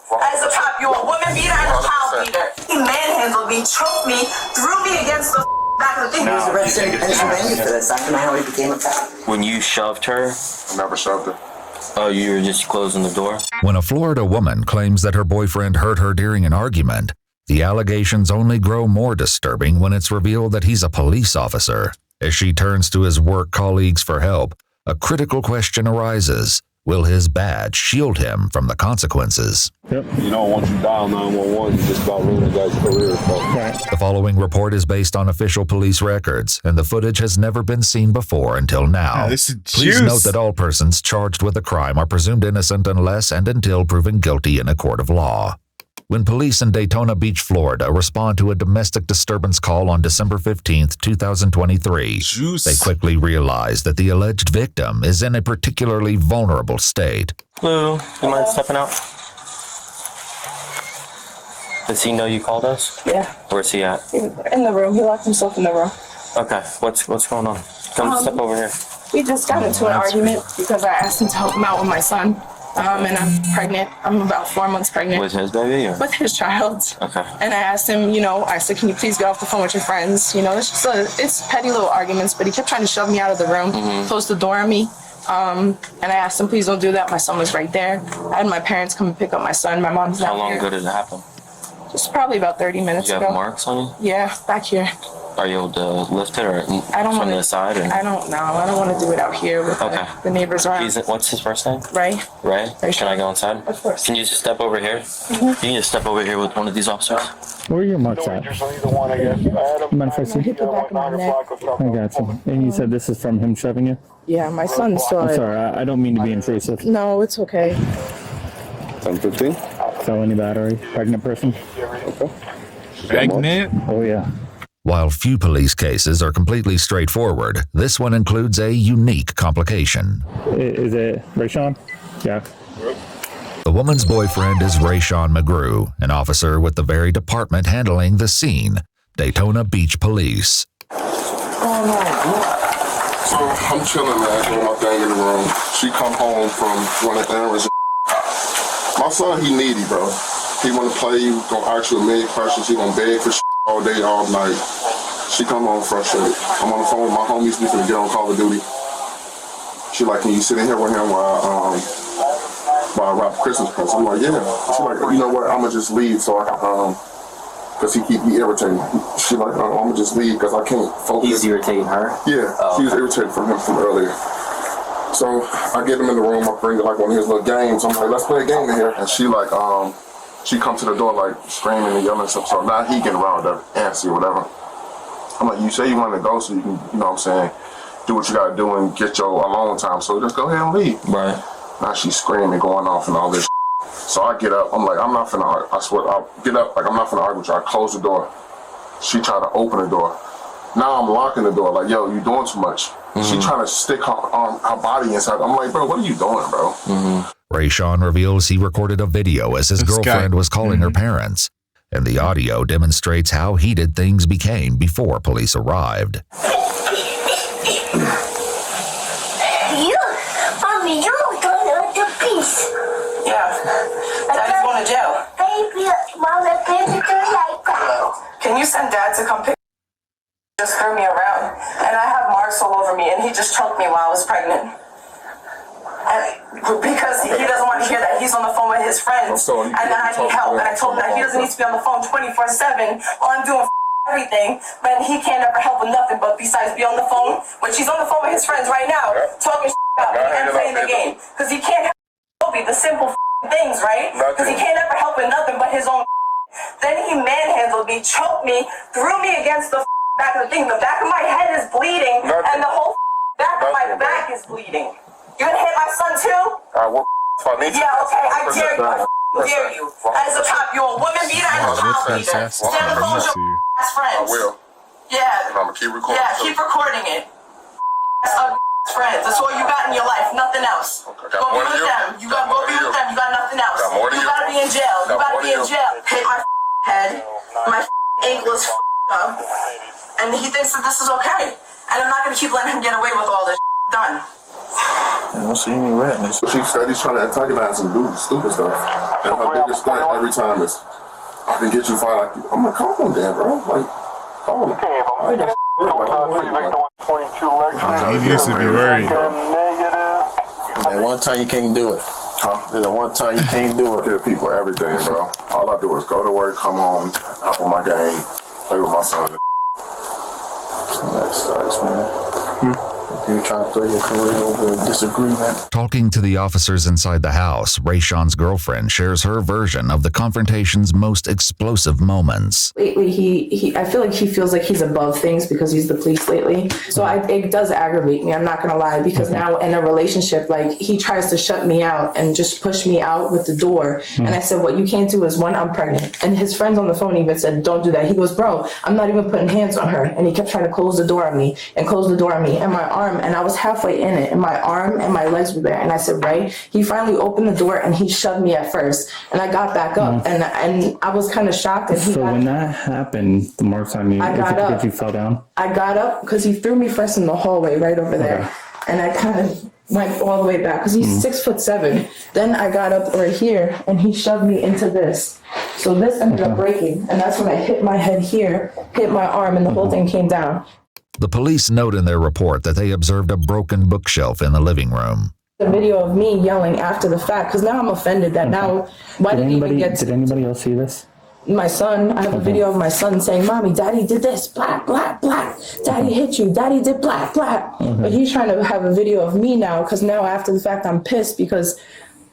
As a cop, you're a woman beater and a child beater. He manhandled me, choked me, threw me against the back of the thing. He was arrested in Pennsylvania for this. That's how he became a cop. When you shoved her? I never shoved her. Oh, you were just closing the door? When a Florida woman claims that her boyfriend hurt her during an argument, the allegations only grow more disturbing when it's revealed that he's a police officer. As she turns to his work colleagues for help, a critical question arises. Will his badge shield him from the consequences? Yep. You know, once you dial 911, you just about ruin a guy's career. Right. The following report is based on official police records, and the footage has never been seen before until now. Yeah, this is Please note that all persons charged with a crime are presumed innocent unless and until proven guilty in a court of law. When police in Daytona Beach, Florida, respond to a domestic disturbance call on December 15, 2023, they quickly realize that the alleged victim is in a particularly vulnerable state. Lou, you mind stepping out? Does he know you called us? Yeah. Where's he at? In the room. He locked himself in the room. Okay, what's going on? Come step over here. We just got into an argument because I asked him to help him out with my son. And I'm pregnant. I'm about 4 months pregnant. With his baby? Or? With his child. Okay. And I asked him, I said, can you please get off the phone with your friends? It's just it's petty little arguments, but he kept trying to shove me out of the room, close the door on me. And I asked him, please don't do that. My son was right there. I had my parents come and pick up my son. My mom's not here. How long ago did it happen? Just probably about 30 minutes ago. Do you have marks on you? Yeah, back here. Are you able to lift it or from the side? Or? I don't know. I don't want to do it out here with the neighbors around. What's his first name? Ray. Ray? Can I go inside? Of course. Can you just step over here? Can you just step over here with one of these officers? Where are your marks at? You mind if I see? Hit the back of my neck. I got you. And you said this is from him shoving you? Yeah, my son saw it. I'm sorry, I don't mean to be intrusive. No, it's okay. 10-15? Felony battery, pregnant person. Okay. Pregnant? Oh, yeah. While few police cases are completely straightforward, this one includes a unique complication. Is it Rayshawn? Yeah. The woman's boyfriend is Rayshawn McGrew, an officer with the very department handling the scene, Daytona Beach Police. So I'm chilling, man, doing my thing in the room. She come home from running errands. My son, he needy, bro. He wanna play, he gonna ask you a million questions, he gonna beg for all day, all night. She come home frustrated. I'm on the phone with my homies, we finna get on Call of Duty. She like, can you sit in here with him while I wrap Christmas presents? I'm like, yeah. She like, you know what, I'ma just leave so I can, cause he keep me irritating. She like, I'ma just leave cause I can't focus. He's irritating her? Yeah, she was irritated from him from earlier. So I get him in the room, I bring like one of his little games. I'm like, let's play a game in here. And she like, she come to the door like screaming and yelling and stuff. So now he getting around her, antsy or whatever. I'm like, you say you want to go so you can, you know what I'm saying, do what you got to do and get your alone time. So just go ahead and leave. Right. Now she's screaming, going off and all this. So I get up. I'm like, I'm not finna argue. I swear, I'll get up. Like, I'm not finna argue with you. I close the door. She tried to open the door. Now I'm locking the door. Like, yo, you doing too much. She trying to stick her body inside. I'm like, bro, what are you doing, bro? Rayshawn reveals he recorded a video as his girlfriend was calling her parents, and the audio demonstrates how heated things became before police arrived. Mommy, you're going to peace. Yeah. Daddy's going to jail. Baby, baby, like that. Can you send Dad to come pick just threw me around, and I have marks all over me, and he just choked me while I was pregnant. And because he doesn't want to hear that he's on the phone with his friends, and that I need help, and I told him that he doesn't need to be on the phone 24/7 while I'm doing everything, but he can't ever help with nothing but besides be on the phone, which he's on the phone with his friends right now, talking about me and playing the game, because he can't help the simple things, right? Because he can't ever help with nothing but his own. Then he manhandled me, choked me, threw me against the back of the thing. The back of my head is bleeding, and the whole back of my back is bleeding. You gonna hit my son too? Yeah, okay, I dare you. I dare you. As a cop, you're a woman beater and a child beater. Stay on the phone with your ass friends. I will. Yeah. And I'm gonna keep recording. Yeah, keep recording it. Friends, that's all you got in your life, nothing else. Okay, go be with them. You gotta go be with them. You got nothing else. You gotta be in jail. You gotta be in jail. Hit my head. My ankle is up. And he thinks that this is okay. And I'm not gonna keep letting him get away with all this done. don't see any redness. She said he's trying to antagonize and do stupid stuff. And her biggest thing every time is, I can get you fired. I'm like, come on, Dan, bro. Like, come on. He needs to be worried. That one time you can't do it. Huh? That one time you can't do it. Give people everything, bro. All I do is go to work, come home, hop on my game, play with my son. That sucks, man. You're trying to throw your career over a disagreement. Talking to the officers inside the house, Rayshawn's girlfriend shares her version of the confrontation's most explosive moments. Lately, I feel like he feels like he's above things because he's the police lately. So it does aggravate me, I'm not gonna lie, because now in a relationship, like, he tries to shut me out and just push me out with the door. And I said, what you can't do is, one, I'm pregnant. And his friends on the phone even said, don't do that. He goes, bro, I'm not even putting hands on her. And he kept trying to close the door on me and close the door on me. And my arm, and I was halfway in it, and my arm and my legs were there. And I said, Ray, he finally opened the door and he shoved me at first. And I got back up and I was kind of shocked. And When that happened, the marks on you, did you fall down? I got up because he threw me first in the hallway right over there. Okay. And I kind of went all the way back because he's 6'7". Then I got up right here and he shoved me into this. So this ended up breaking. And that's when I hit my head here, hit my arm, and the whole thing came down. The police note in their report that they observed a broken bookshelf in the living room. The video of me yelling after the fact, because now I'm offended that now, why did Did anybody else see this? My son, I have a video of my son saying, Mommy, Daddy did this, black, black, black. Daddy hit you, Daddy did black, black. But he's trying to have a video of me now, because now after the fact I'm pissed because,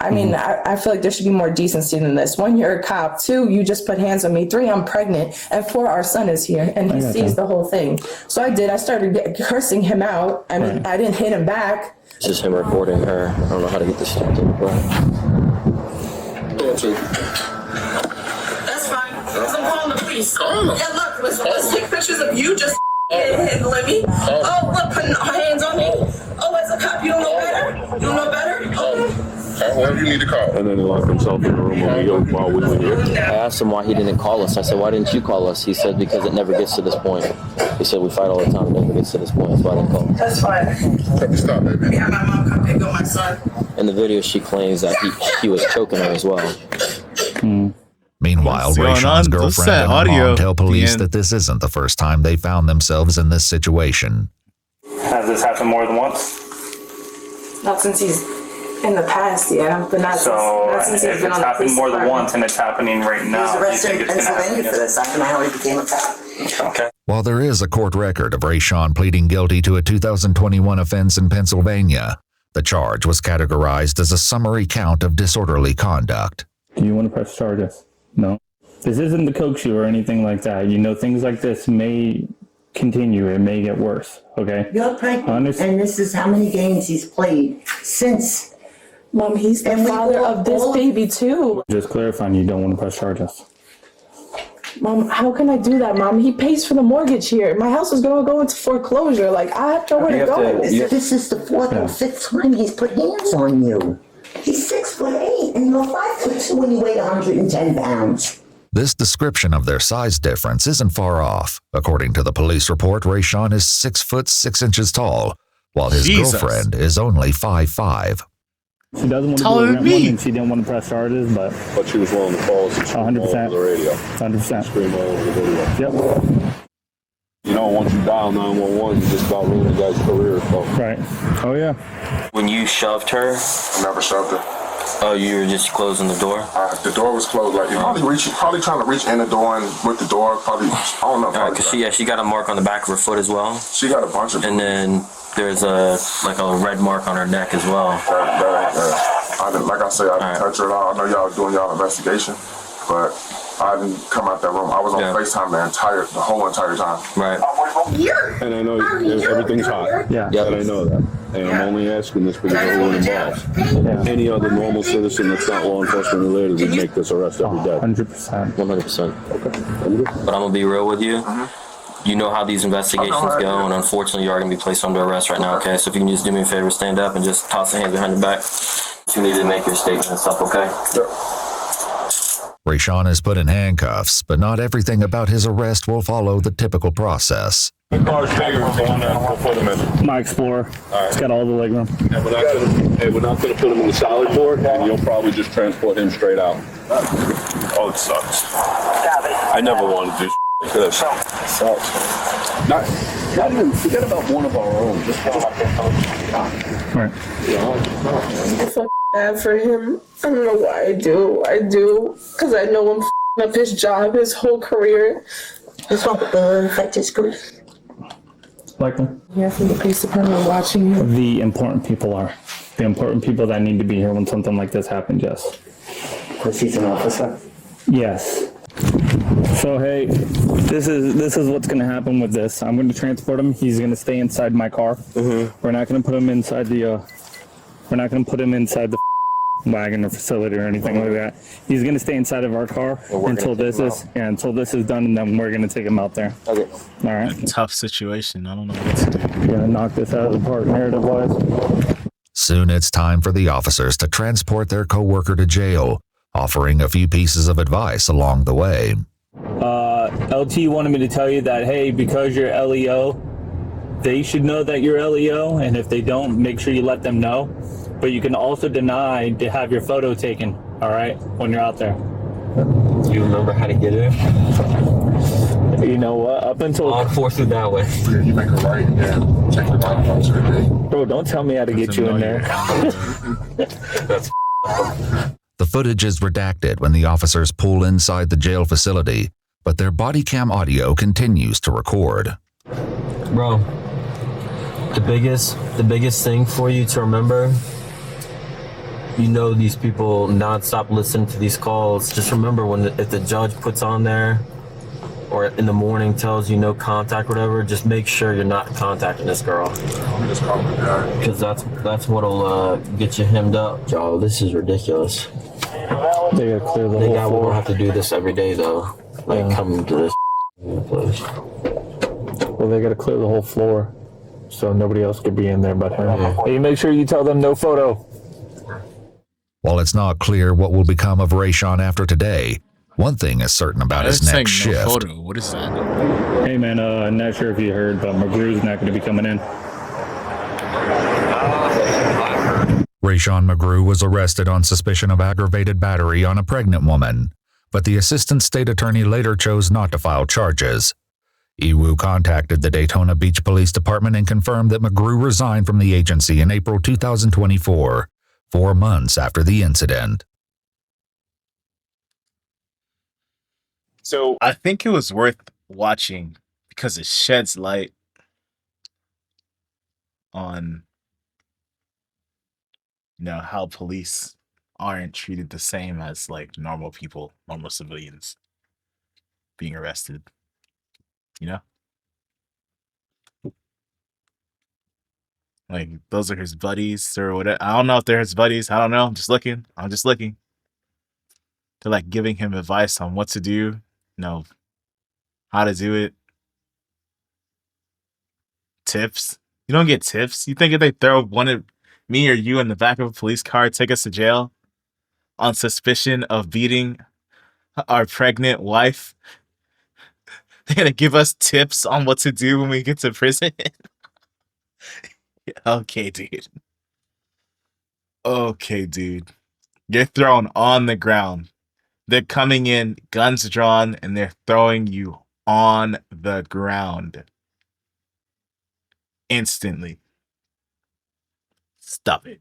I mean, I feel like there should be more decency than this. 1, you're a cop. 2, you just put hands on me. 3, I'm pregnant. And 4, our son is here and he sees the whole thing. So I started cursing him out. I mean, I didn't hit him back. It's just him recording her. I don't know how to get this started, but... That's fine. Because I'm calling the police. Yeah, look, let's take pictures of you just hitting Libby. Oh, look, putting hands on me. Oh, as a cop, you don't know better? You don't know better? Oh. Whoever you need to call. And then he locked himself in the room while we were here. I asked him why he didn't call us. I said, why didn't you call us? He said, because it never gets to this point. He said, we fight all the time. It never gets to this point. That's why I didn't call. That's fine. Let me stop, baby. Yeah, my mom come pick up my son. In the video, she claims that he was choking her as well. Meanwhile, Rayshawn's girlfriend and mom tell police that this isn't the first time they found themselves in this situation. Has this happened more than once? Not since he's in the past, yeah, but not since he's been on the police happened more than department. once and it's happening right now. He was arrested in Pennsylvania for this after how he became a cop. Okay. While there is a court record of Rayshawn pleading guilty to a 2021 offense in Pennsylvania, the charge was categorized as a summary count of disorderly conduct. Do you want to press charges? No. This isn't the coke shoe or anything like that. You know, things like this may continue. It may get worse, okay? You're pregnant, and this is how many games he's played since. Mom, he's the father of this baby too. Just clarifying, you don't want to press charges. Mom, how can I do that, Mom? He pays for the mortgage here. My house is going to go into foreclosure. Like, I have nowhere to go. This is the 4th or 5th time he's put hands on you. He's 6'8", and you're 5'2", and you weigh 110 pounds. This description of their size difference isn't far off. According to the police report, Rayshawn is 6 foot 6 inches tall, while his girlfriend is only 5'5". She doesn't want to do it and she didn't want to press charges, but she was willing to call us and scream all over the radio. 100%. Scream all over the video. Yep. You know, once you dial 911, you just about ruin the guy's career. So. Right. Oh, yeah. When you shoved her... I never shoved her. Oh, you were just closing the door? The door was closed. Like, probably trying to reach in the door and with the door, probably, I don't know. Because she got a mark on the back of her foot as well. She got a bunch of... And then there's a red mark on her neck as well. Like I said, I didn't touch her at all. I know y'all doing y'all investigation, but I didn't come out that room. I was on FaceTime the whole entire time. Right. And I know everything's hot. Yeah. And I know that. And I'm only asking this because everyone involved. Yeah. Any other normal citizen that's not law enforcement related would make this arrest every day. 100%. 100%. Okay. But I'm going to be real with you. You know how these investigations go, and unfortunately you are going to be placed under arrest right now, okay? So if you can just do me a favor, stand up and just toss the hands behind your back. If you need to make your statement and stuff, okay? Rayshawn is put in handcuffs, but not everything about his arrest will follow the typical process. The car's bigger, so we'll put him in. My Explorer. It's got all the legroom. And we're not gonna put him in the salad board, and you'll probably just transport him straight out. Oh, it sucks. I never wanted to do like this. Sucks. Not even forget about one of our own. Just Right. I feel bad for him. I don't know why I do. I do. Because I know I'm f***ing up his job, his whole career. This won't affect his career. Likely. Yeah, from the police department watching him. The important people are. The important people that need to be here when something like this happens, yes. Because he's an officer. Yes. So hey, this is what's gonna happen with this. I'm gonna transport him. He's gonna stay inside my car. We're not gonna put him inside the wagon or facility or anything like that. He's gonna stay inside of our car until this is done, and then we're gonna take him out there. Okay. All right. Tough situation. I don't know what to do. We're gonna knock this out of the park narrative wise. Soon it's time for the officers to transport their coworker to jail, offering a few pieces of advice along the way. LT wanted me to tell you that, hey, because you're LEO, they should know that you're LEO, and if they don't, make sure you let them know. But you can also deny to have your photo taken, all right, when you're out there. Do you remember how to get in? You know what? Up until I'll force it that way. You make a right and then check the bottom. bro, don't tell me how to get you in there. That's The footage is redacted when the officers pull inside the jail facility, but their body cam audio continues to record. bro. The biggest thing for you to remember. You know these people non-stop listening to these calls. Just remember if the judge puts on there or in the morning tells you no contact, whatever, just make sure you're not contacting this girl. Because that's what'll get you hemmed up. Y'all, this is ridiculous. They gotta clear the whole We're floor. gonna have to do this every day though. Like come to this place. Well, they gotta clear the whole floor, so nobody else could be in there but him. Hey, make sure you tell them no photo. While it's not clear what will become of Rayshawn after today, one thing is certain about his It's saying next no shift. photo. What is that? Hey man, I'm not sure if you heard, but McGrew's not gonna be coming in. Rayshawn McGrew was arrested on suspicion of aggravated battery on a pregnant woman, but the assistant state attorney later chose not to file charges. Iwu contacted the Daytona Beach Police Department and confirmed that McGrew resigned from the agency in April 2024, 4 months after the incident. So I think it was worth watching because it sheds light on how police aren't treated the same as like normal people, normal civilians being arrested. Like those are his buddies or whatever. I don't know if they're his buddies. I don't know. I'm just looking. They're like giving him advice on what to do, how to do it. Tips. You don't get tips. You think if they throw one of me or you in the back of a police car, take us to jail on suspicion of beating our pregnant wife, they're gonna give us tips on what to do when we get to prison? Okay, dude. You're thrown on the ground. They're coming in, guns drawn, and they're throwing you on the ground. Instantly. Stop it.